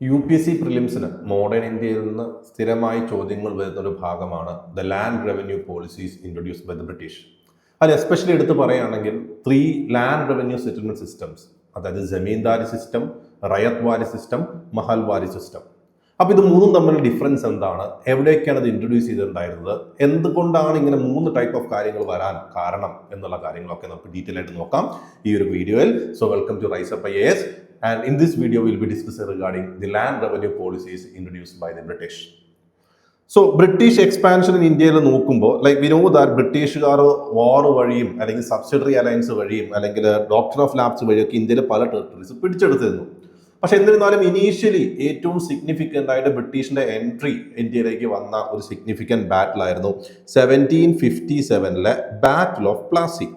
UPSC പ്രിലിംസിന് modern ഇന്ത്യയിൽ നിന്ന് സ്ഥിരമായി ചോദ്യങ്ങൾ വരുന്ന ഒരു ഭാഗമാണ് the land revenue policies introduced by the British. അത് എസ്പെഷ്യലി എടുത്ത് പറയുകയാണെങ്കിൽ 3 ലാൻഡ് റവന്യൂ സെറ്റിൽമെന്റ് സിസ്റ്റംസ്, അതായത് zamindari system, ryotwari system, Mahal വാരി സിസ്റ്റം. അപ്പോൾ ഇത് മൂന്നും തമ്മിലുള്ള ഡിഫറൻസ് എന്താണ്, എവിടെയൊക്കെയാണ് ഇത് ഇൻട്രൊഡ്യൂസ് ചെയ്തിട്ടുണ്ടായിരുന്നത്, എന്തുകൊണ്ടാണ് ഇങ്ങനെ 3 ടൈപ്പ് ഓഫ് കാര്യങ്ങൾ വരാൻ കാരണം എന്നുള്ള കാര്യങ്ങളൊക്കെ നമുക്ക് ഡീറ്റെയിൽ ആയിട്ട് നോക്കാം ഈ ഒരു വീഡിയോയിൽ. So welcome to rise up IAS. And in this video, we'll be discussing regarding the land revenue policies introduced by the British. So, British expansion in India നോക്കുമ്പോൾ we know that ബ്രിട്ടീഷുകാർ വാർ വഴിയും അല്ലെങ്കിൽ subsidiary alliance വഴിയും അല്ലെങ്കിൽ doctor of labs വഴിയൊക്കെ ഇന്ത്യയിൽ പല territories പിടിച്ചെടുത്തിരുന്നു. പക്ഷെ എന്നിരുന്നാലും ഇനീഷ്യലി ഏറ്റവും സിഗ്നിഫിക്കൻ്റ് ആയിട്ട് ബ്രിട്ടീഷിന്റെ എൻട്രി ഇന്ത്യയിലേക്ക് വന്ന ഒരു സിഗ്നിഫിക്കൻറ്റ് ബാറ്റിൽ ആയിരുന്നു 1757 battle of Plassey.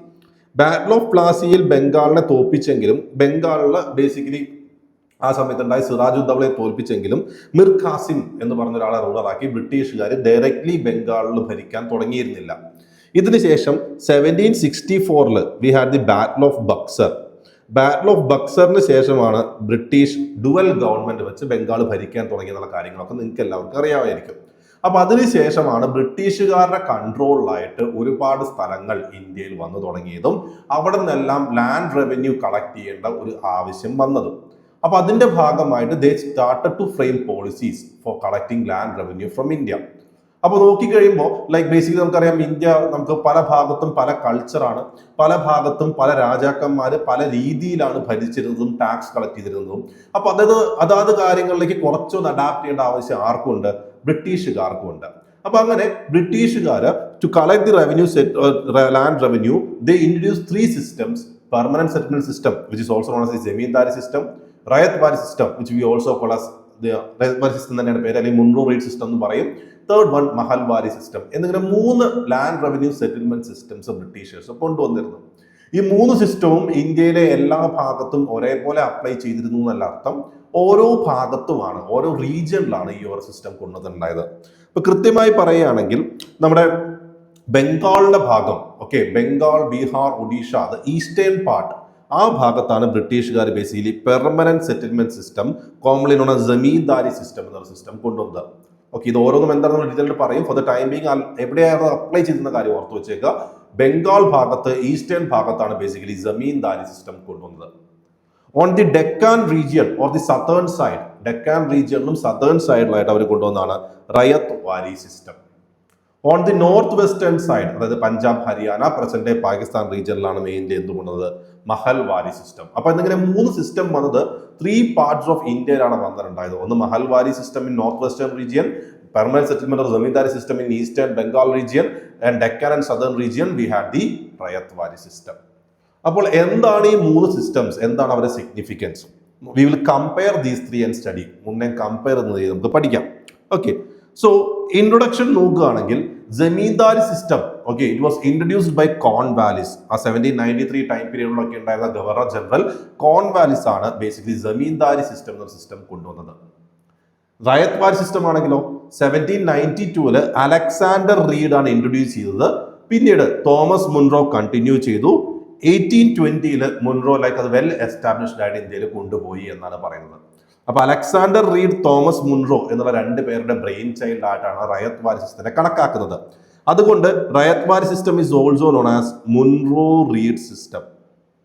Battle of പ്ലാസിയിൽ ബംഗാളിനെ തോൽപ്പിച്ചെങ്കിലും ബംഗാളിൽ ബേസിക്കലി ആ സമയത്തുണ്ടായ സിറാജുദ്ദൗളയെ തോൽപ്പിച്ചെങ്കിലും മിർ ഖാസിം എന്ന് പറഞ്ഞ ഒരാളെ റൂളറാക്കി ബ്രിട്ടീഷുകാർ ഡയറക്ട്ലി ബംഗാളിൽ ഭരിക്കാൻ തുടങ്ങിയിരുന്നില്ല. ഇതിനുശേഷം 1764 we had the battle of Buxar. Battle of ബക്സറിന് ശേഷമാണ് ബ്രിട്ടീഷ് ഡുവൽ ഗവൺമെന്റ് വെച്ച് ബംഗാൾ ഭരിക്കാൻ തുടങ്ങിയെന്നുള്ള കാര്യങ്ങളൊക്കെ നിങ്ങൾക്ക് എല്ലാവർക്കും അറിയാമായിരിക്കും. അപ്പൊ അതിനുശേഷമാണ് ബ്രിട്ടീഷുകാരുടെ കൺട്രോളിലായിട്ട് ഒരുപാട് സ്ഥലങ്ങൾ ഇന്ത്യയിൽ വന്നു തുടങ്ങിയതും അവിടെ നിന്നെല്ലാം ലാൻഡ് റവന്യൂ കളക്ട് ചെയ്യേണ്ട ഒരു ആവശ്യം വന്നതും. അപ്പൊ അതിന്റെ ഭാഗമായിട്ട് they started to frame policies for collecting land revenue from India. അപ്പോൾ നോക്കിക്കഴിയുമ്പോൾ ബേസിക്കലി നമുക്കറിയാം, ഇന്ത്യ നമുക്ക് പല ഭാഗത്തും പല കൾച്ചറാണ്, പല ഭാഗത്തും പല രാജാക്കന്മാർ പല രീതിയിലാണ് ഭരിച്ചിരുന്നതും ടാക്സ് കളക്ട് ചെയ്തിരുന്നതും. അപ്പൊ അതാത് കാര്യങ്ങളിലേക്ക് കുറച്ചൊന്ന് അഡാപ്റ്റ് ചെയ്യേണ്ട ആവശ്യം ആർക്കുണ്ട്? ബ്രിട്ടീഷുകാർക്കും ഉണ്ട്. അപ്പൊ അങ്ങനെ ബ്രിട്ടീഷുകാർ to collect the revenue land revenue they introduce 3 systems: permanent settlement system which is also known as the zamindari system, ryotwari system which we also call as ryotwari system തന്നെയാണ് പേര്, അല്ലെങ്കിൽ മുൻറോ റീഡ് സിസ്റ്റം എന്ന് പറയും. Third one Mahal വാരി system എന്നിങ്ങനെ 3 land revenue settlement systems Britishers കൊണ്ടുവന്നിരുന്നു. ഈ 3 സിസ്റ്റവും ഇന്ത്യയിലെ എല്ലാ ഭാഗത്തും ഒരേപോലെ അപ്ലൈ ചെയ്തിരുന്നു എന്നല്ല അർത്ഥം. ഓരോ ഭാഗത്തുമാണ്, ഓരോ റീജിയനിലാണ് ഈ ഒരു സിസ്റ്റം കൊണ്ടുവന്നിട്ടുണ്ടായത്. ഇപ്പൊ കൃത്യമായി പറയുകയാണെങ്കിൽ നമ്മുടെ ബംഗാളിന്റെ ഭാഗം, ബംഗാൾ, ബീഹാർ, ഒഡീഷ, ഈസ്റ്റേൺ പാർട്ട്, ആ ഭാഗത്താണ് ബ്രിട്ടീഷുകാർ basically permanent settlement system, commonly known as zamindari system എന്നൊരു സിസ്റ്റം കൊണ്ടുവന്നത്. ഇത് ഓരോന്നും എന്താണെന്ന് ഡീറ്റെയിൽ പറയും. ഫോർ ദ ടൈം ബീങ് എവിടെയാണ് അപ്ലൈ ചെയ്യുന്ന കാര്യം ഓർത്ത് വെച്ചേക്കുക. ബംഗാൾ ഭാഗത്ത്, ഈസ്റ്റേൺ ഭാഗത്താണ് ബേസിക്കലി ജമീന്ദാരി സിസ്റ്റം കൊണ്ടുവന്നത്. On the Deccan region or the southern side, Deccan റീജിയനിലും സതേൺ സൈഡിലായിട്ട് അവർ കൊണ്ടുവന്നതാണ് ryotwari system. On the north western side, അതായത് പഞ്ചാബ്, ഹരിയാന, പ്രസന്റ് ഡേ പാകിസ്ഥാൻ റീജിയനിലാണ് മെയിൻലി എന്തുകൊണ്ടത് മഹൽ വാരി സിസ്റ്റം. അപ്പൊ എന്നിങ്ങനെ 3 സിസ്റ്റം വന്നത് 3 പാർട്സ് ഓഫ് ഇന്ത്യയിലാണ് വന്നിട്ടുണ്ടായത്. ഒന്ന് mahalwari system in north western region, permanent settlement of zamindari system in eastern Bengal region, and Deccan and southern region we had the ryotwari system. അപ്പോൾ എന്താണ് ഈ 3 സിസ്റ്റംസ്, എന്താണ് അവരുടെ significance? We will compare these 3 and study. മുന്നേ compare ചെയ്യുന്നത് നമുക്ക് പഠിക്കാം. So introduction നോക്കുകയാണെങ്കിൽ zamindari system it was introduced by Cornwallis. ആ 1793 ടൈം പീരീഡിലൊക്കെ ഉണ്ടായിരുന്ന ഗവർണർ ജനറൽ കോൺവാലിസ് ആണ് ബേസിക്കലി ജമീന്ദാരി സിസ്റ്റം എന്ന സിസ്റ്റം കൊണ്ടുവന്നത്. റയത്ത് വാരി സിസ്റ്റം ആണെങ്കിലോ 1792 അലക്സാണ്ടർ റീഡ് ആണ് ഇൻട്രൊഡ്യൂസ് ചെയ്തത്. പിന്നീട് തോമസ് മുൻറോ കണ്ടിന്യൂ ചെയ്തു. 1820 മുൻറോ അത് വെൽ എസ്റ്റാബ്ലിഷ്ഡ് ആയിട്ട് ഇന്ത്യയിൽ കൊണ്ടുപോയി എന്നാണ് പറയുന്നത്. അപ്പൊ അലക്സാണ്ടർ റീഡ്, തോമസ് മുൻറോ എന്നുള്ള 2 പേരുടെ ബ്രെയിൻ ചൈൽഡ് ആയിട്ടാണ് റയത്ത് വാരി സിസ്റ്റത്തെ കണക്കാക്കുന്നത്. അതുകൊണ്ട് റയത്ത് വാരി system is also known as Monroe read system.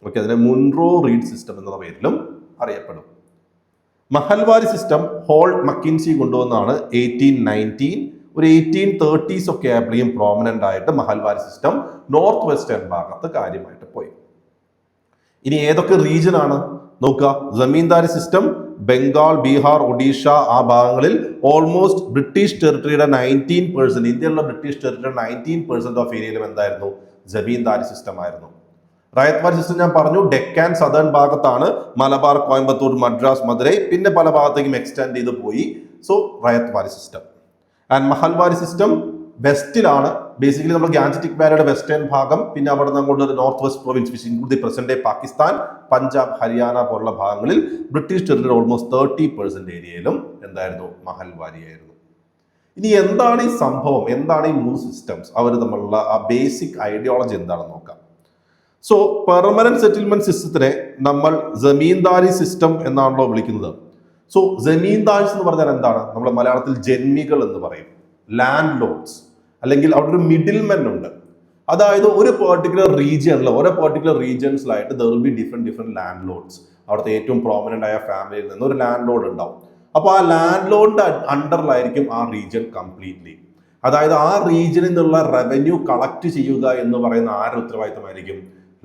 അതിനെ മുൻറോ റീഡ് സിസ്റ്റം എന്ന പേരിലും അറിയപ്പെടും. മഹൽ വാരി സിസ്റ്റം ഹോൾട്ട് മക്കിൻസി കൊണ്ടുവന്നാണ് 1819. ഒരു 1830s ഒക്കെ ആയപ്പോഴും പ്രോമിനന്റ് ആയിട്ട് മഹൽ വാരി സിസ്റ്റം നോർത്ത് വെസ്റ്റേൺ ഭാഗത്ത് കാര്യമായിട്ട് പോയി. ഇനി ഏതൊക്കെ റീജിയൻ ആണ് നോക്കുക. ജമീന്ദാരി സിസ്റ്റം ബംഗാൾ, ബീഹാർ, ഒഡീഷ ആ ഭാഗങ്ങളിൽ ഓൾമോസ്റ്റ് ബ്രിട്ടീഷ് ടെറിട്ടറിയുടെ 19%, ഇന്ത്യയിലുള്ള ബ്രിട്ടീഷ് ടെറിട്ടറിയുടെ 19% ഓഫ് ഏരിയയിലും എന്തായിരുന്നു? ജമീന്ദാരി സിസ്റ്റം ആയിരുന്നു. റയത്ത് വാരി സിസ്റ്റം ഞാൻ പറഞ്ഞു ഡെക്കാൻ സദേൺ ഭാഗത്താണ്, മലബാർ, കോയമ്പത്തൂർ, മദ്രാസ്, മധുരൈ, പിന്നെ പല ഭാഗത്തേക്കും എക്സ്റ്റെൻഡ് ചെയ്ത് പോയി. സോ റയത്ത് വാരി സിസ്റ്റം. ആൻഡ് മഹൽ വാരി സിസ്റ്റം വെസ്റ്റിലാണ്, ബേസിക്കലി നമ്മൾ ഗാൻജറ്റിക് വാലിയുടെ വെസ്റ്റേൺ ഭാഗം, പിന്നെ അവിടെ നിന്ന് അങ്ങോട്ട് north west province which include the present day Pakistan, Punjab, Haryana പോലുള്ള ഭാഗങ്ങളിൽ ബ്രിട്ടീഷ് ടെറിട്ടറി ഓൾമോസ്റ്റ് 30% ഏരിയയിലും എന്തായിരുന്നു? മഹൽ വാരി ആയിരുന്നു. ഇനി എന്താണ് ഈ സംഭവം, എന്താണ് ഈ 3 സിസ്റ്റംസ്, അവർ തമ്മിലുള്ള ആ ബേസിക് ഐഡിയോളജി എന്താണെന്ന് നോക്കാം. സോ പെർമനന്റ് സെറ്റിൽമെന്റ് സിസ്റ്റത്തിനെ നമ്മൾ ജമീന്ദാരി സിസ്റ്റം എന്നാണല്ലോ വിളിക്കുന്നത്. സോ ജമീന്ദാഴ്സ് എന്ന് പറഞ്ഞാൽ എന്താണ്? നമ്മുടെ മലയാളത്തിൽ ജന്മികൾ എന്ന് പറയും, ലാൻഡ് ലോഡ്സ്, അല്ലെങ്കിൽ അവിടെ ഒരു മിഡിൽ മെൻ ഉണ്ട്. അതായത് ഒരു പെർട്ടിക്കുലർ റീജിയൻസിലായിട്ട് there will be different landlords. അവിടുത്തെ ഏറ്റവും പ്രോമിനന്റ് ആയ ഫാമിലിയിൽ നിന്ന് ഒരു ലാൻഡ് ലോഡ് ഉണ്ടാവും. അപ്പോൾ ആ ലാൻഡ് ലോഡിന്റെ അണ്ടറിലായിരിക്കും ആ റീജിയൻ കംപ്ലീറ്റ്ലി. അതായത് ആ റീജിയനിൽ നിന്നുള്ള റവന്യൂ കളക്ട് ചെയ്യുക എന്ന് പറയുന്ന ആരുടെ ഉത്തരവാദിത്തമായിരിക്കും?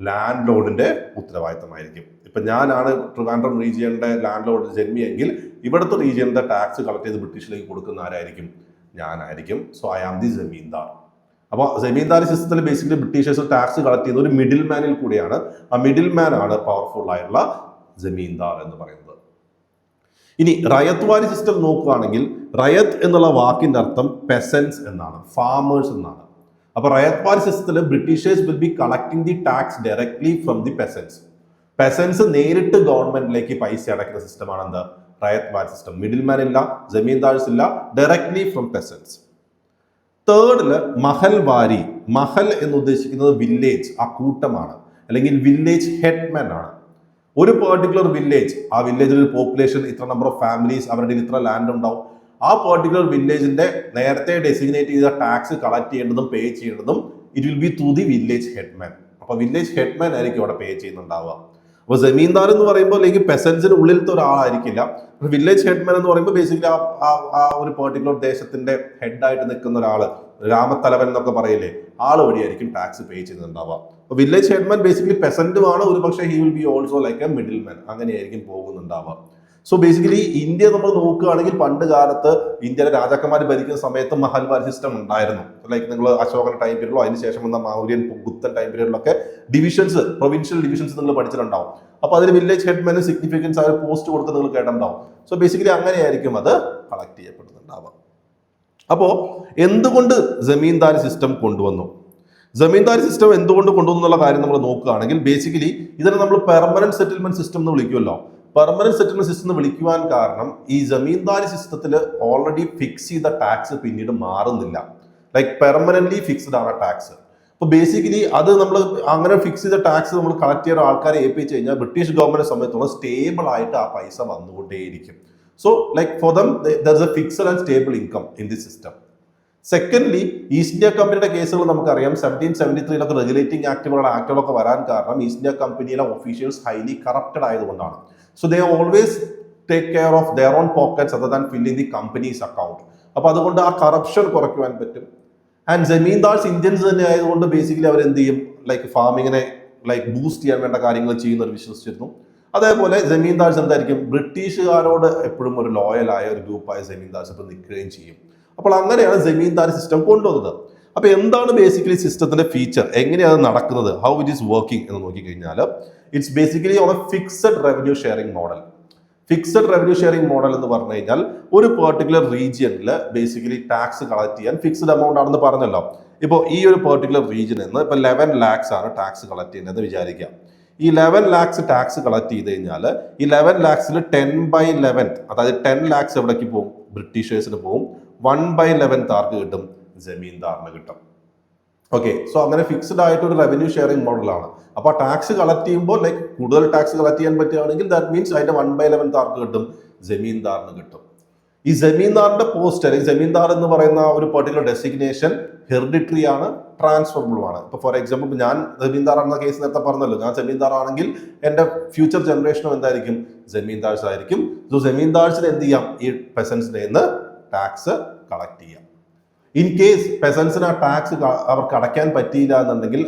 ലാൻഡ് ലോഡിന്റെ ഉത്തരവാദിത്തമായിരിക്കും. ഇപ്പൊ ഞാനാണ് ട്രിവാൻഡ്രം റീജിയന്റെ ലാൻഡ് ലോഡ് ജന്മിയെങ്കിൽ ഇവിടുത്തെ റീജിയന്റെ ടാക്സ് കളക്ട് ചെയ്ത് ബ്രിട്ടീഷിലേക്ക് കൊടുക്കുന്ന ആരായിരിക്കും? ഞാനായിരിക്കും. So I am the zamindar. അപ്പോൾ ജമീന്ദാരി സിസ്റ്റത്തിൽ ബേസിക്കലി ബ്രിട്ടീഷേഴ്സ് ടാക്സ് കളക്ട് ചെയ്യുന്ന ഒരു മിഡിൽ മാനിൽ കൂടിയാണ്. ആ മിഡിൽ മാൻ ആണ് പവർഫുൾ ആയിട്ടുള്ള ജമീന്ദാർ എന്ന് പറയുന്നത്. ഇനി റയത്ത് വാരി സിസ്റ്റം നോക്കുകയാണെങ്കിൽ റയത്ത് എന്നുള്ള വാക്കിന്റെ അർത്ഥം പെസൻസ് എന്നാണ്, ഫാമേഴ്സ് എന്നാണ്. അപ്പൊ റയത്ത് വാരി സിസ്റ്റത്തിൽ Britishers will be collecting the tax directly from the പെസൻസ്. പെസൻസ് നേരിട്ട് ഗവൺമെന്റിലേക്ക് പൈസ അടയ്ക്കുന്ന സിസ്റ്റമാണ് എന്ത്? റയത്ത് വാരി സിസ്റ്റം. മിഡിൽ മാൻ ഇല്ല, ജമീന്ദാർസ് ഇല്ല, ഡയറക്ട്ലി ഫ്രം പെസൻസ്. തേർഡില് മഹൽ വാരി. മഹൽ എന്ന് ഉദ്ദേശിക്കുന്നത് വില്ലേജ്, ആ കൂട്ടമാണ്, അല്ലെങ്കിൽ വില്ലേജ് ഹെഡ്മാൻ ആണ്. ഒരു പെർട്ടിക്കുലർ വില്ലേജ്, ആ വില്ലേജിൽ ഒരു പോപ്പുലേഷൻ, ഇത്ര നമ്പർ ഓഫ് ഫാമിലീസ്, അവരുടെ ഇത്ര ലാൻഡ് ഉണ്ടാവും. ആ പെർട്ടിക്കുലർ വില്ലേജിന്റെ നേരത്തെ ഡെസിഗ്നേറ്റ് ചെയ്ത ടാക്സ് കളക്ട് ചെയ്യേണ്ടതും പേ ചെയ്യേണ്ടതും it will be through the village headman. അപ്പൊ വില്ലേജ് ഹെഡ്മാൻ ആയിരിക്കും അവിടെ പേ ചെയ്യുന്നുണ്ടാവുക. അപ്പോൾ ജമീന്ദാർ എന്ന് പറയുമ്പോൾ അല്ലെങ്കിൽ പെസൻസിന് ഉള്ളിലത്തെ ഒരാളായിരിക്കില്ല. വില്ലേജ് ഹെഡ്മാൻ എന്ന് പറയുമ്പോൾ ബേസിക്കലി ആ ഒരു പെർട്ടിക്കുലർ ദേശത്തിന്റെ ഹെഡായിട്ട് നിൽക്കുന്ന ഒരാള്, ഗ്രാമത്തലവൻ എന്നൊക്കെ പറയില്ലേ, ആള് വഴിയായിരിക്കും ടാക്സ് പേ ചെയ്യുന്നുണ്ടാവുക. അപ്പോൾ വില്ലേജ് ഹെഡ്മാൻ ബേസിക്കലി പെസന്റുമാണ്, ഒരു പക്ഷേ he will be also like A middle man, അങ്ങനെയായിരിക്കും പോകുന്നുണ്ടാവുക. സോ ബേസിക്കലി ഇന്ത്യ നമ്മൾ നോക്കുകയാണെങ്കിൽ പണ്ട് കാലത്ത് ഇന്ത്യയിലെ രാജാക്കന്മാർ ഭരിക്കുന്ന സമയത്ത് മഹൽവാരി സിസ്റ്റം ഉണ്ടായിരുന്നു. ലൈക്ക് നിങ്ങൾ അശോകൻ ടൈം പീരീഡിലോ അതിനുശേഷം വന്ന മൗര്യൻ ഗുപ്തൻ ടൈം പീരീഡിലൊക്കെ ഡിവിഷൻസ്, പ്രൊവിൻഷ്യൽ ഡിവിഷൻസ് നിങ്ങൾ പഠിച്ചിട്ടുണ്ടാവും. അപ്പോൾ അതിന് വില്ലേജ് ഹെഡ്മാന് സിഗ്നിഫിക്കൻസ് ആയ പോസ്റ്റ് കൊടുത്ത് നിങ്ങൾ കേട്ടിട്ടുണ്ടാവും. സോ ബേസിക്കലി അങ്ങനെയായിരിക്കും അത് കളക്ട് ചെയ്യപ്പെടുന്നുണ്ടാവുക. അപ്പോൾ എന്തുകൊണ്ട് ജമീന്ദാരി സിസ്റ്റം കൊണ്ടുവന്നു? ജമീന്ദാരി സിസ്റ്റം എന്തുകൊണ്ട് കൊണ്ടുവന്നു എന്നുള്ള കാര്യം നമ്മൾ നോക്കുകയാണെങ്കിൽ ബേസിക്കലി ഇതിനെ നമ്മൾ പെർമനന്റ് സെറ്റിൽമെന്റ് സിസ്റ്റം എന്ന് വിളിക്കുമല്ലോ. പെർമനന്റ് സെറ്റിൽമെന്റ് സിസ്റ്റം എന്ന് വിളിക്കുവാൻ കാരണം ഈ ജമീന്ദാരി സിസ്റ്റത്തിൽ ഓൾറെഡി ഫിക്സ് ചെയ്ത ടാക്സ് പിന്നീട് മാറുന്നില്ല. ലൈക്ക് പെർമനന്റ്ലി ഫിക്സ്ഡ് ആണ് ടാക്സ്. അപ്പോൾ ബേസിക്കലി അത് നമ്മൾ അങ്ങനെ ഫിക്സ് ചെയ്ത ടാക്സ് നമ്മൾ കളക്ട് ചെയ്യുന്ന ആൾക്കാരെ ഏൽപ്പിച്ചു കഴിഞ്ഞാൽ ബ്രിട്ടീഷ് ഗവൺമെന്റ് സമയത്തോളം സ്റ്റേബിൾ ആയിട്ട് ആ പൈസ വന്നുകൊണ്ടേയിരിക്കും. So like for them there is a fixed and stable income in the system. Secondly, East India കമ്പനിയുടെ കേസുകൾ നമുക്കറിയാം. 1773 റെഗുലേറ്റിംഗ് ആക്ടുകളൊക്കെ വരാൻ കാരണം ഈസ്റ്റ് ഇന്ത്യ കമ്പനിയിലെ ഒഫീഷ്യൽസ് ഹൈലി കറപ്റ്റഡ് ആയതുകൊണ്ടാണ്. So they always take care of their own pockets other than filling the company's account. അപ്പൊ അതുകൊണ്ട് ആ കറപ്ഷൻ കുറയ്ക്കുവാൻ പറ്റും. ആൻഡ് ജമീന്ദാർസ് ഇന്ത്യൻസ് തന്നെ ആയതുകൊണ്ട് ബേസിക്കലി അവർ എന്ത് ചെയ്യും, ലൈക്ക് ഫാമിങ്ങിനെ ലൈക്ക് ബൂസ്റ്റ് ചെയ്യാൻ വേണ്ട കാര്യങ്ങൾ ചെയ്യുന്നവർ വിശ്വസിച്ചിരുന്നു. അതേപോലെ ജമീന്ദാർസ് എന്തായിരിക്കും, ബ്രിട്ടീഷുകാരോട് എപ്പോഴും ഒരു ലോയലായ ഒരു ഗ്രൂപ്പായ ജമീന്ദാർസ് ഇപ്പം നിൽക്കുകയും ചെയ്യും. അപ്പോൾ അങ്ങനെയാണ് ജമീന്ദാരി സിസ്റ്റം കൊണ്ടുവന്നത്. അപ്പൊ എന്താണ് ബേസിക്കലി സിസ്റ്റത്തിന്റെ ഫീച്ചർ, എങ്ങനെയാണ് നടക്കുന്നത്, ഹൗ ഇറ്റ് ഈസ് വർക്കിംഗ് എന്ന് നോക്കിക്കഴിഞ്ഞാൽ it's basically on A fixed revenue sharing model. Fixed revenue sharing model എന്ന് പറഞ്ഞു കഴിഞ്ഞാൽ ഒരു പെർട്ടിക്കുലർ റീജിയനിൽ ബേസിക്കലി ടാക്സ് കളക്ട് ചെയ്യാൻ ഫിക്സ്ഡ് എമൗണ്ട് ആണെന്ന് പറഞ്ഞല്ലോ. ഇപ്പോൾ ഈ ഒരു പെർട്ടിക്കുലർ റീജിയനിൽ നിന്ന് ഇപ്പോൾ 11 lakhs ആണ് ടാക്സ് കളക്ട് ചെയ്യുന്നത് വിചാരിക്കാം. ഈ 11 lakhs ടാക്സ് കളക്ട് ചെയ്ത് കഴിഞ്ഞാൽ ഈ 11 lakhsൽ 10/11, അതായത് 10 lakhs എവിടേക്ക് പോകും, ബ്രിട്ടീഷേഴ്സിന് പോകും. 1/11 ആർക്ക് കിട്ടും, ജമീന്ദാറിന് കിട്ടും. ഓക്കെ, സോ അങ്ങനെ ഫിക്സ്ഡ് ആയിട്ട് ഒരു റവന്യൂ ഷെയറിംഗ് മോഡലാണ്. അപ്പൊ ടാക്സ് കളക്ട് ചെയ്യുമ്പോൾ ലൈക്ക് കൂടുതൽ ടാക്സ് കളക്ട് ചെയ്യാൻ പറ്റുകയാണെങ്കിൽ ദാറ്റ് മീൻസ് അതിന്റെ 1/11 ആർക്ക് കിട്ടും, ജമീന്ദാറിന് കിട്ടും. ഈ ജമീന്ദാറിന്റെ പോസ്റ്റ് അല്ലെങ്കിൽ ജമീന്ദാർ എന്ന് പറയുന്ന ഒരു പെർട്ടിക്കുലർ ഡെസിഗ്നേഷൻ ഹെറിഡിറ്ററി ആണ്, ട്രാൻസ്ഫറബിൾ ആണ്. ഇപ്പൊ ഫോർ എക്സാമ്പിൾ ഞാൻ ജമീന്ദാർ എന്ന കേസ് നേരത്തെ പറഞ്ഞല്ലോ, ഞാൻ ജമീന്ദാർ ആണെങ്കിൽ എന്റെ ഫ്യൂച്ചർ ജനറേഷനും എന്തായിരിക്കും, ജമീന്ദാർസ് ആയിരിക്കും. സോ ജമീന്ദാർസിന് എന്ത് ചെയ്യാം, ഈ പെസൻസിന്റെ നിന്ന് ടാക്സ് കളക്ട് ചെയ്യാം. ഇൻ കേസ് പെസൻസിന് ആ ടാക്സ് അവർക്ക് അടയ്ക്കാൻ പറ്റിയില്ല എന്നുണ്ടെങ്കിൽ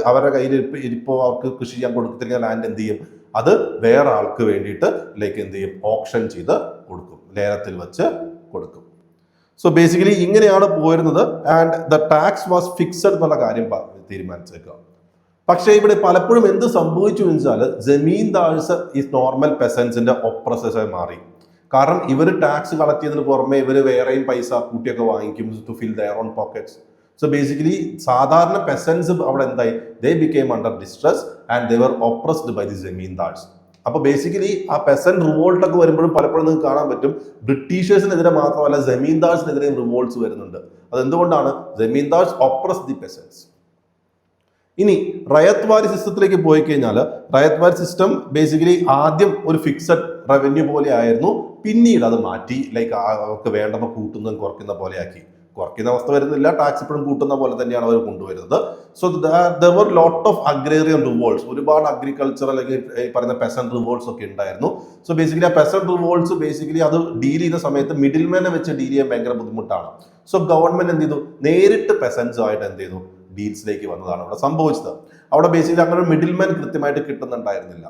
അവരുടെ കയ്യിൽ ഇപ്പോൾ അവർക്ക് കൃഷി ചെയ്യാൻ കൊടുത്തിരിക്കുന്ന ലാൻഡ് എന്ത് ചെയ്യും, അത് വേറെ ആൾക്ക് വേണ്ടിയിട്ട് ലൈക്ക് എന്ത് ചെയ്യും, ഓപ്ഷൻ ചെയ്ത് കൊടുക്കും, ലേലത്തിൽ വെച്ച് കൊടുക്കും. സോ ബേസിക്കലി ഇങ്ങനെയാണ് പോയിരുന്നത്. And the tax was fixed എന്നുള്ള കാര്യം തീരുമാനിച്ചേക്കുക. പക്ഷേ ഇവിടെ പലപ്പോഴും എന്ത് സംഭവിച്ചു വെച്ചാൽ ജമീന്ദാർസ് ഈ നോർമൽ പെസൻസിന്റെ ഒപ്രസസായി മാറി. കാരണം ഇവർ ടാക്സ് കളക്ട് ചെയ്തതിന് പുറമെ ഇവർ വേറെയും പൈസ കൂട്ടിയൊക്കെ വാങ്ങിക്കും to fill their own pockets. So basically സാധാരണ പെസൻസ് അവിടെ എന്തായി, they became under distress and they were oppressed by the zamindars. അപ്പൊ ബേസിക്കലി ആ പെസന്റ് റിവോൾട്ട് ഒക്കെ വരുമ്പോഴും പലപ്പോഴും നിങ്ങൾക്ക് കാണാൻ പറ്റും ബ്രിട്ടീഷേഴ്സിനെതിരെ മാത്രമല്ല ജമീന്ദാർസിനെതിരെയും റിവോൾട്ട്സ് വരുന്നുണ്ട്. അതെന്തുകൊണ്ടാണ്, ജമീന്ദാർസ് ഒപ്രസ് ദി പെസൻസ്. ഇനി റയത്ത് വാരി സിസ്റ്റത്തിലേക്ക് പോയി കഴിഞ്ഞാൽ റയത്ത് വാരി സിസ്റ്റം ബേസിക്കലി ആദ്യം ഒരു ഫിക്സഡ് റവന്യൂ പോലെ ആയിരുന്നു, പിന്നീട് അത് മാറ്റി ലൈക്ക് അവർക്ക് വേണ്ടപ്പോൾ കൂട്ടുന്നതും കുറയ്ക്കുന്ന പോലെ ആക്കി. കുറയ്ക്കുന്ന അവസ്ഥ വരുന്നില്ല, ടാക്സ് ഇപ്പോഴും കൂട്ടുന്ന പോലെ തന്നെയാണ് അവർ കൊണ്ടുവരുന്നത്. So there were lot of agrarian revolts, ഒരുപാട് അഗ്രികൾച്ചർ അല്ലെങ്കിൽ പറയുന്ന പെസന്റ് റിവോൾട്ട്സ് ഒക്കെ ഉണ്ടായിരുന്നു. സോ ബേസിക്കലി ആ പെസന്റ് റിവോൾട്ട്സ് ബേസിക്കലി അത് ഡീൽ ചെയ്യുന്ന സമയത്ത് മിഡിൽമാനെ വെച്ച് ഡീൽ ചെയ്യാൻ ഭയങ്കര ബുദ്ധിമുട്ടാണ്. സോ ഗവൺമെന്റ് എന്ത് ചെയ്തു, നേരിട്ട് പെസന്റ്സുമായിട്ട് എന്ത് ചെയ്തു, ഡീൽസിലേക്ക് വന്നതാണ് അവിടെ സംഭവിച്ചത്. അവിടെ ബേസിക്കലി അങ്ങനെ ഒരു മിഡിൽമാൻ കൃത്യമായിട്ട് കിട്ടുന്നുണ്ടായിരുന്നില്ല.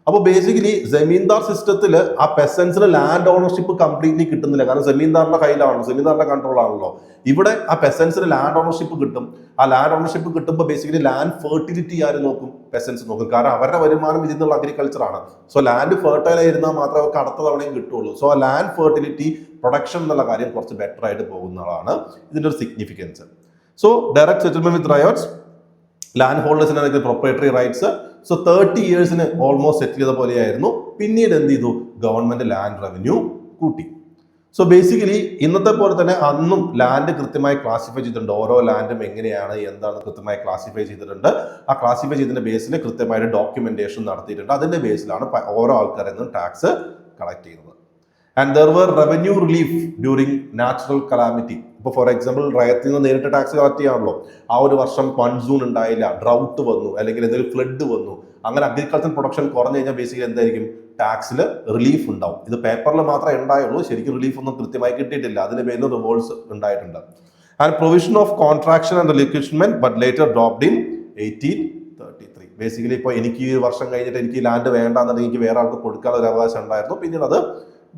അപ്പോൾ ബേസിക്കലി ജമീന്ദാർ സിസ്റ്റത്തിൽ ആ പെസൻസിന് ലാൻഡ് ഓണർഷിപ്പ് കംപ്ലീറ്റ്ലി കിട്ടുന്നില്ല. കാരണം ജമീന്ദാറിന്റെ കയ്യിലാണല്ലോ, ജമീന്ദാറിന്റെ കൺട്രോൾ ആണല്ലോ. ഇവിടെ ആ പെസൻസിന് ലാൻഡ് ഓണർഷിപ്പ് കിട്ടും. ആ ലാൻഡ് ഓണർഷിപ്പ് കിട്ടുമ്പോൾ ബേസിക്കലി ലാൻഡ് ഫെർട്ടിലിറ്റി ആര് നോക്കും, പെസൻസ് നോക്കും. കാരണം അവരുടെ വരുമാനം ഇതിൽ നിന്നുള്ള അഗ്രികൾച്ചറാണ്. സോ ലാൻഡ് ഫെർട്ടൈൽ ആയിരുന്നാൽ മാത്രമേ അവർക്ക് അടുത്ത തവണയും കിട്ടുള്ളൂ. സോ ആ ലാൻഡ് ഫെർട്ടിലിറ്റി പ്രൊഡക്ഷൻ എന്നുള്ള കാര്യം കുറച്ച് ബെറ്റർ ആയിട്ട് പോകുന്നതാണ് ഇതിന്റെ ഒരു significance. So direct settlement with ryots, land ഹോൾഡേഴ്സിനാണെങ്കിൽ പ്രൊപ്പറേറ്ററി റൈറ്റ്സ്. സോ 30 ഇയേഴ്സിന് ഓൾമോസ്റ്റ് സെറ്റിൽ ചെയ്ത പോലെയായിരുന്നു. പിന്നീട് എന്ത് ചെയ്തു, ഗവൺമെന്റ് ലാൻഡ് റവന്യൂ കൂട്ടി. സോ ബേസിക്കലി ഇന്നത്തെ പോലെ തന്നെ അന്നും ലാൻഡ് കൃത്യമായി ക്ലാസിഫൈ ചെയ്തിട്ടുണ്ട്. ഓരോ ലാൻഡും എങ്ങനെയാണ് എന്താണ് കൃത്യമായി ക്ലാസിഫൈ ചെയ്തിട്ടുണ്ട്. ആ ക്ലാസിഫൈ ചെയ്തതിന്റെ ബേസിൽ കൃത്യമായിട്ട് ഡോക്യുമെന്റേഷൻ നടത്തിയിട്ടുണ്ട്. അതിന്റെ ബേസിലാണ് ഓരോ ആൾക്കാരിൽ നിന്നും ടാക്സ് കളക്ട് ചെയ്യുന്നത്. And there were revenue relief during natural calamity. ഇപ്പോൾ ഫോർ എക്സാമ്പിൾ റയത്തിൽ നിന്ന് നേരിട്ട് ടാക്സ് കളക്ട് ചെയ്യാണല്ലോ. ആ ഒരു വർഷം മൺസൂൺ ഉണ്ടായില്ല, ഡ്രൗട്ട് വന്നു, അല്ലെങ്കിൽ എന്തെങ്കിലും ഫ്ലഡ് വന്നു, അങ്ങനെ അഗ്രികൾച്ചർ പ്രൊഡക്ഷൻ കുറഞ്ഞു കഴിഞ്ഞാൽ ബേസിക്കലി എന്തായിരിക്കും, ടാക്സിൽ റിലീഫ് ഉണ്ടാവും. ഇത് പേപ്പറിൽ മാത്രമേ ഉണ്ടായുള്ളൂ, ശരിക്കും റിലീഫ് ഒന്നും കൃത്യമായി കിട്ടിയിട്ടില്ല. അതിന് പേരിൽ റിവോൾട്ട്സ് ഉണ്ടായിട്ടുണ്ട്. And provision of contraction and relinquishment but later dropped in 1833. Basically ഇപ്പോൾ എനിക്ക് ഈ വർഷം കഴിഞ്ഞിട്ട് എനിക്ക് ലാൻഡ് വേണ്ടാന്നുണ്ടെങ്കിൽ എനിക്ക് വേറെ ആൾക്ക് കൊടുക്കാനുള്ള ഒരു അവകാശം ഉണ്ടായിരുന്നു, പിന്നീട് അത്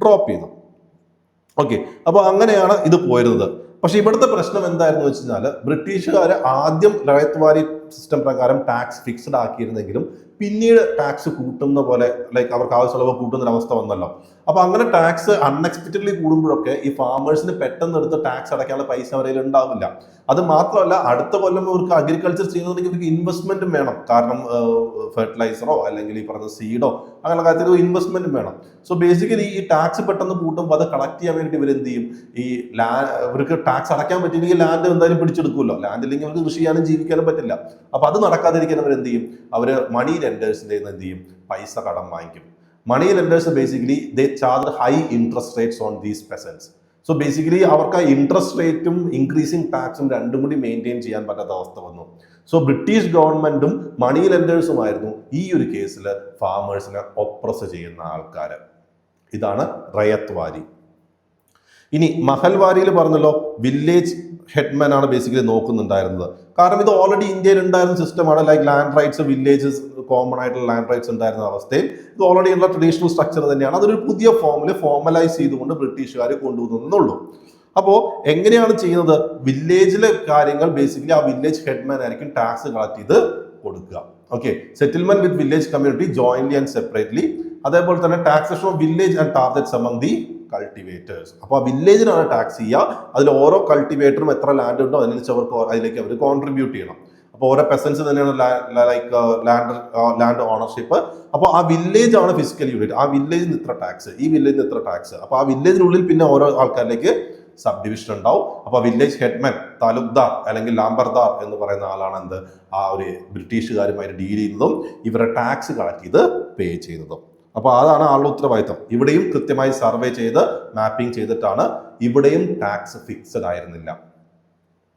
ഡ്രോപ്പ് ചെയ്തു. ഓക്കെ, അപ്പോൾ അങ്ങനെയാണ് ഇത് പോയിരുന്നത്. പക്ഷെ ഇവിടുത്തെ പ്രശ്നം എന്തായിരുന്നു വെച്ച് കഴിഞ്ഞാൽ, ബ്രിട്ടീഷുകാർ ആദ്യം റയത്ത് വാരി സിസ്റ്റം പ്രകാരം ടാക്സ് ഫിക്സ്ഡ് ആക്കിയിരുന്നെങ്കിലും പിന്നീട് ടാക്സ് കൂട്ടുന്ന പോലെ ലൈക്ക് അവർക്ക് ആവശ്യമുള്ളവ കൂട്ടുന്ന ഒരു അവസ്ഥ വന്നല്ലോ. അപ്പൊ അങ്ങനെ ടാക്സ് അൺഎക്സ്പെക്റ്റഡ്ലി കൂടുമ്പോഴൊക്കെ ഈ ഫാമേഴ്സിന് പെട്ടെന്ന് എടുത്ത് ടാക്സ് അടയ്ക്കാനുള്ള പൈസ അവരിൽ ഉണ്ടാവില്ല. അത് മാത്രമല്ല, അടുത്ത കൊല്ലം അവർക്ക് അഗ്രികൾച്ചർ ചെയ്യുന്നുണ്ടെങ്കിൽ ഇവർക്ക് ഇൻവെസ്റ്റ്മെന്റും വേണം. കാരണം ഫെർട്ടിലൈസറോ അല്ലെങ്കിൽ ഈ പറഞ്ഞ സീഡോ അങ്ങനെയുള്ള കാര്യത്തിൽ ഇൻവെസ്റ്റ്മെന്റും വേണം. സോ ബേസിക്കലി ഈ ടാക്സ് പെട്ടെന്ന് കൂട്ടുമ്പോൾ അത് കളക്ട് ചെയ്യാൻ വേണ്ടി ഇവരെന്ത് ചെയ്യും, ഈ ഇവർക്ക് ടാക്സ് അടയ്ക്കാൻ പറ്റില്ലെങ്കിൽ ലാൻഡ് എന്തായാലും പിടിച്ചെടുക്കുമല്ലോ. ലാൻഡ് ഇല്ലെങ്കിൽ അവർക്ക് കൃഷി ചെയ്യാനും ജീവിക്കാനും പറ്റില്ല. അപ്പൊ അത് നടക്കാതിരിക്കാൻ അവരെന്ത് ചെയ്യും, അവര് മണി ലെൻഡേഴ്സിന്റെ എന്ത് ചെയ്യും, പൈസ കടം വാങ്ങിക്കും. Money lenders basically they charge high interest rates on these peasants. So basically അവർക്ക് ആ ഇൻട്രസ്റ്റ് റേറ്റും ഇൻക്രീസിങ് ടാക്സും രണ്ടും കൂടി മെയിൻറ്റെയിൻ ചെയ്യാൻ പറ്റാത്ത അവസ്ഥ വന്നു. സോ ബ്രിട്ടീഷ് ഗവൺമെന്റും മണി ലെൻഡേഴ്സുമായിരുന്നു ഈ ഒരു കേസിൽ ഫാമേഴ്സിനെ ഒപ്രസ് ചെയ്യുന്ന ആൾക്കാർ. ഇതാണ് റയത്ത് വാരി. ഇനി മഹൽ വാരിയിൽ പറഞ്ഞല്ലോ, വില്ലേജ് ഹെഡ്മാൻ ആണ് ബേസിക്കലി നോക്കുന്നുണ്ടായിരുന്നത്. കാരണം ഇത് ഓൾറെഡി ഇന്ത്യയിൽ ഉണ്ടായിരുന്ന സിസ്റ്റമാണ്. Like land rights, villages, common ആയിട്ടുള്ള ലാൻഡ് റൈറ്റ്സ് ഉണ്ടായിരുന്ന അവസ്ഥയിൽ ഇത് ഓൾറെഡി ഉള്ള ട്രഡീഷണൽ സ്ട്രക്ചർ തന്നെയാണ്. അതൊരു പുതിയ ഫോമിൽ ഫോർമലൈസ് ചെയ്തുകൊണ്ട് ബ്രിട്ടീഷുകാർ കൊണ്ടുവന്നുള്ളൂ. അപ്പോൾ എങ്ങനെയാണ് ചെയ്യുന്നത്, വില്ലേജിലെ കാര്യങ്ങൾ ബേസിക്കലി ആ വില്ലേജ് ഹെഡ്മാൻ ആയിരിക്കും ടാക്സ് കളക്ട് ചെയ്ത് കൊടുക്കുക. Okay, settlement with village community jointly and separately. അതേപോലെ തന്നെ taxation of village and targets among the cultivators. അപ്പോൾ ആ വില്ലേജിനാണ് ടാക്സ് ചെയ്യുക. അതിൽ ഓരോ കൾട്ടിവേറ്ററും എത്ര ലാൻഡ് ഉണ്ടോ അതിനനുസരിച്ച് അതിലേക്ക് അവർ കോൺട്രിബ്യൂട്ട് ചെയ്യണം. അപ്പോൾ ഓരോ പെസൻസ് തന്നെയാണ് ലൈക്ക് ലാൻഡ് ഓണർഷിപ്പ്. അപ്പോൾ ആ വില്ലേജ് ആണ് ഫിസിക്കൽ യൂണിറ്റ്. ആ വില്ലേജിന് ഇത്ര ടാക്സ്, ഈ വില്ലേജിന് ഇത്ര ടാക്സ്. അപ്പോൾ ആ വില്ലേജിനുള്ളിൽ പിന്നെ ഓരോ ആൾക്കാരിലേക്ക് സബ് ഡിവിഷൻ ഉണ്ടാവും. അപ്പോൾ വില്ലേജ് ഹെഡ്മാൻ, താലൂക്ക്ദാർ അല്ലെങ്കിൽ ലാംബർദാർ എന്ന് പറയുന്ന ആളാണ് എന്ത്, ആ ഒരു ബ്രിട്ടീഷുകാരുമായിട്ട് ഡീൽ ചെയ്യുന്നതും ഇവരുടെ ടാക്സ് കളക്ട് ചെയ്ത് പേ ചെയ്യുന്നതും. അപ്പോൾ അതാണ് ആളുടെ ഉത്തരവാദിത്തം. ഇവിടെയും കൃത്യമായി സർവേ ചെയ്ത് മാപ്പിംഗ് ചെയ്തിട്ടാണ്. ഇവിടെയും ടാക്സ് ഫിക്സഡ് ആയിരുന്നില്ല.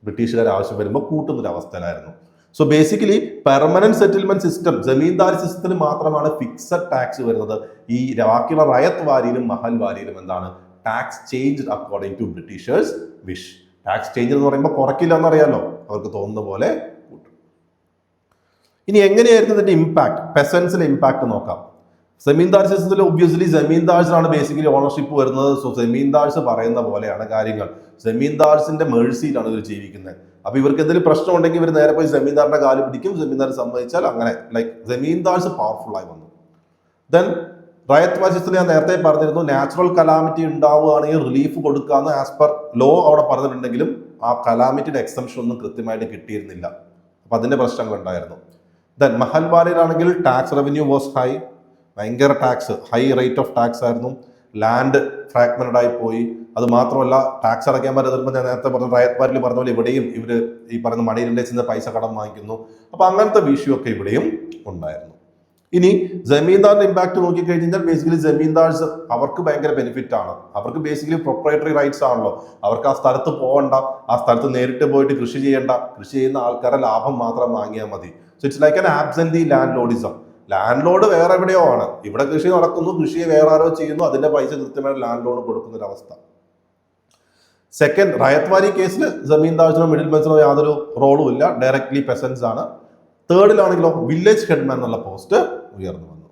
ബ്രിട്ടീഷുകാർ ആവശ്യം വരുമ്പോൾ കൂട്ടുന്നൊരവസ്ഥയിലായിരുന്നു. So basically permanent settlement system, zamindari സിസ്റ്റത്തിന് മാത്രമാണ് ഫിക്സഡ് ടാക്സ് വരുന്നത്. ഈ ബാക്കിയുള്ള റയത്ത് വാരിയിലും മഹൽ വാരിയിലും എന്താണ്, tax change according to Britishers wish. Tax change എന്ന് പറയുമ്പോൾ കുറയ്ക്കില്ല എന്നറിയാലോ, അവർക്ക് തോന്നുന്ന പോലെ കൂട്ടും. ഇനി എങ്ങനെയായിരുന്നു ഇതിന്റെ ഇമ്പാക്ട്, പെസൻസിന്റെ ഇമ്പാക്ട് നോക്കാം. ജമീന്ദാർ സിസ്റ്റത്തിൽ ഒബ്വിയസ്ലി ജമീന്ദാർസിനാണ് ബേസിക്കലി ഓണർഷിപ്പ് വരുന്നത്. സോ ജമീന്ദാർസ് പറയുന്ന പോലെയാണ് കാര്യങ്ങൾ. ജമീന്ദാർസിന്റെ മേഴ്സിയിലാണ് ഇവർ ജീവിക്കുന്നത്. അപ്പൊ ഇവർക്ക് എന്തെങ്കിലും പ്രശ്നം ഉണ്ടെങ്കിൽ ഇവർ നേരെ പോയി ജമീന്ദാറിന്റെ കാല് പിടിക്കും. ജമീന്ദാർ സമ്മതിച്ചാൽ അങ്ങനെ ലൈക്ക് ജമീന്ദാർസ് പവർഫുൾ ആയി വന്നു. ദെൻ റയത്ത് വാരി സിസ്റ്റത്തിൽ ഞാൻ നേരത്തെ പറഞ്ഞിരുന്നു, നാച്ചുറൽ കലാമിറ്റി ഉണ്ടാവുകയാണെങ്കിൽ റിലീഫ് കൊടുക്കാന്ന് ആസ് പെർ ലോ അവിടെ പറഞ്ഞിട്ടുണ്ടെങ്കിലും ആ കലാമിറ്റിയുടെ എക്സംഷൻ ഒന്നും കൃത്യമായിട്ട് കിട്ടിയിരുന്നില്ല. അപ്പൊ അതിന്റെ പ്രശ്നങ്ങൾ ഉണ്ടായിരുന്നു. ദെൻ മഹൽ വാരിയിലാണെങ്കിൽ ടാക്സ് റവന്യൂ വാസ് ഹൈ, ഭയങ്കര tax, high rate of tax ആയിരുന്നു. ലാൻഡ് ഫ്രാഗ്മെന്റഡ് ആയി പോയി. അത് മാത്രമല്ല ടാക്സ് അടയ്ക്കാൻ പറ്റാതെ വരുമ്പോൾ ഞാൻ നേരത്തെ പറഞ്ഞ റയത്ത് വാലിൽ പറഞ്ഞ പോലെ ഇവിടെയും ഇവർ ഈ പറയുന്ന മണി ലെൻഡേഴ്സിൽ നിന്ന് പൈസ കടം വാങ്ങിക്കുന്നു. അപ്പൊ അങ്ങനത്തെ വിഷയം ഒക്കെ ഇവിടെയും ഉണ്ടായിരുന്നു. ഇനി ജമീന്ദാറിന്റെ ഇമ്പാക്ട് നോക്കിക്കഴിഞ്ഞാൽ ബേസിക്കലി ജമീന്ദാർസ് അവർക്ക് ഭയങ്കര ബെനിഫിറ്റ് ആണ്. അവർക്ക് ബേസിക്കലി പ്രൊപ്രൈറ്ററി റൈറ്റ്സ് ആണല്ലോ. അവർക്ക് ആ സ്ഥലത്ത് പോകണ്ട, ആ സ്ഥലത്ത് നേരിട്ട് പോയിട്ട് കൃഷി ചെയ്യേണ്ട, കൃഷി ചെയ്യുന്ന ആൾക്കാരെ ലാഭം മാത്രം വാങ്ങിയാൽ മതി. So it's like an absentee landlordism. Landlord വേറെ എവിടെയോ ആണ്, ഇവിടെ കൃഷി നടക്കുന്നു, കൃഷിയെ വേറെ ആരോ ചെയ്യുന്നു, അതിന്റെ പൈസ കൃത്യമായിട്ട് ലാൻഡ് ലോഡ് കൊടുക്കുന്ന ഒരു അവസ്ഥ. സെക്കൻഡ്, റയത്ത് വാലി കേസിൽ ജമീന്ദാർസിനോ മിഡിൽ മെൻസിനോ യാതൊരു റോളും ഇല്ല, ഡയറക്ട്ലി പെസൻസ് ആണ്. തേർഡിലാണെങ്കിലോ വില്ലേജ് ഹെഡ്മാൻ എന്നുള്ള പോസ്റ്റ് ഉയർന്നു വന്നു.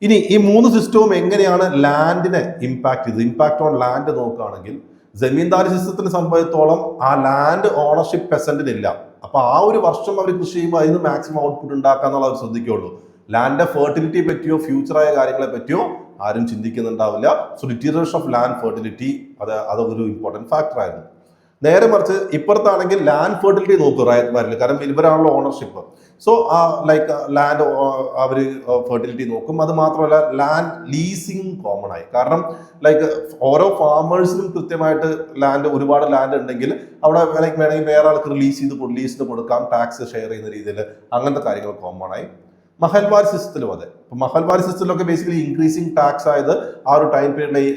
ഇനി ഈ മൂന്ന് സിസ്റ്റവും എങ്ങനെയാണ് ലാൻഡിനെ ഇമ്പാക്ട് ചെയ്തത്? ഇമ്പാക്ട് ഓൺ ലാൻഡ് നോക്കുകയാണെങ്കിൽ ജമീന്ദാരി സിസ്റ്റത്തിനെ സംബന്ധിച്ചിടത്തോളം ആ ലാൻഡ് ഓണർഷിപ്പ് പെസന്റിനില്ല. അപ്പൊ ആ ഒരു വർഷം അവർ കൃഷി ചെയ്യുമ്പോൾ അതിന് മാക്സിമം ഔട്ട്പുട്ട് ഉണ്ടാക്കാന്നുള്ള അവർ ശ്രദ്ധിക്കുകയുള്ളൂ. ലാൻഡിന്റെ ഫെർട്ടിലിറ്റിയെ പറ്റിയോ ഫ്യൂച്ചറായ കാര്യങ്ങളെ പറ്റിയോ ആരും ചിന്തിക്കുന്നുണ്ടാവില്ല. So deterioration of land fertility അതൊരു ഇമ്പോർട്ടൻറ്റ് ഫാക്ടർ ആയിരുന്നു. നേരെ മറിച്ച് ഇപ്പുറത്താണെങ്കിൽ ലാൻഡ് ഫെർട്ടിലിറ്റി നോക്കും റയത്ത് വാലിയിൽ, കാരണം ഇവരാണല്ലോ ഓണർഷിപ്പ്. സോ ലൈക്ക് ലാൻഡ് അവർ ഫെർട്ടിലിറ്റി നോക്കും. അത് മാത്രമല്ല ലാൻഡ് ലീസിങ് കോമൺ ആയി, കാരണം ലൈക്ക് ഓരോ ഫാമേഴ്സിനും കൃത്യമായിട്ട് ലാൻഡ് ഒരുപാട് ലാൻഡ് ഉണ്ടെങ്കിൽ അവിടെ ലൈക്ക് വേണമെങ്കിൽ വേറെ ആൾക്ക് ലീസിന് കൊടുക്കാം, ടാക്സ് ഷെയർ ചെയ്യുന്ന രീതിയിൽ അങ്ങനത്തെ കാര്യങ്ങൾ കോമൺ ആയി. മഹൽവാരി സിസ്റ്റത്തിലും അതെ. ഇപ്പൊ മഹൽവാരി സിസ്റ്റത്തിലൊക്കെ ബേസിക്കലി ഇൻക്രീസിങ് ടാക്സ് ആയത് ആ ഒരു ടൈം പീരീഡിൽ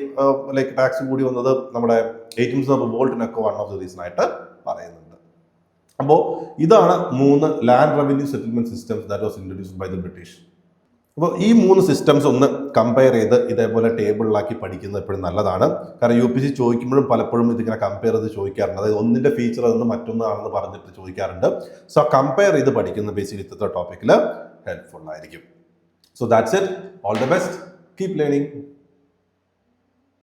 ലൈക്ക് ടാക്സ് കൂടി വന്നത് നമ്മുടെ 18th റിവോൾട്ടിനൊക്കെ വൺ ഓഫ് ദി റീസൺ ആയിട്ട് പറയുന്നുണ്ട്. അപ്പോൾ ഇതാണ് 3 land revenue settlement systems that was introduced by the British. അപ്പോൾ ഈ 3 സിസ്റ്റംസ് ഒന്ന് കമ്പയർ ചെയ്ത് ഇതേപോലെ ടേബിളിലാക്കി പഠിക്കുന്നത് എപ്പോഴും നല്ലതാണ്. കാരണം UPC ചോദിക്കുമ്പോഴും പലപ്പോഴും ഇതിങ്ങനെ കമ്പയർ ചെയ്ത് ചോദിക്കാറുണ്ട്. അതായത് ഒന്നിന്റെ ഫീച്ചർ എന്ന് മറ്റൊന്നാണെന്ന് പറഞ്ഞിട്ട് ചോദിക്കാറുണ്ട്. സോ കമ്പയർ ചെയ്ത് പഠിക്കുന്ന ബേസിക്കലി ഇന്നത്തെ ടോപ്പിക്കിൽ ഹെൽപ്ഫുൾ ആയിരിക്കും. So that's it. All the best. Keep learning.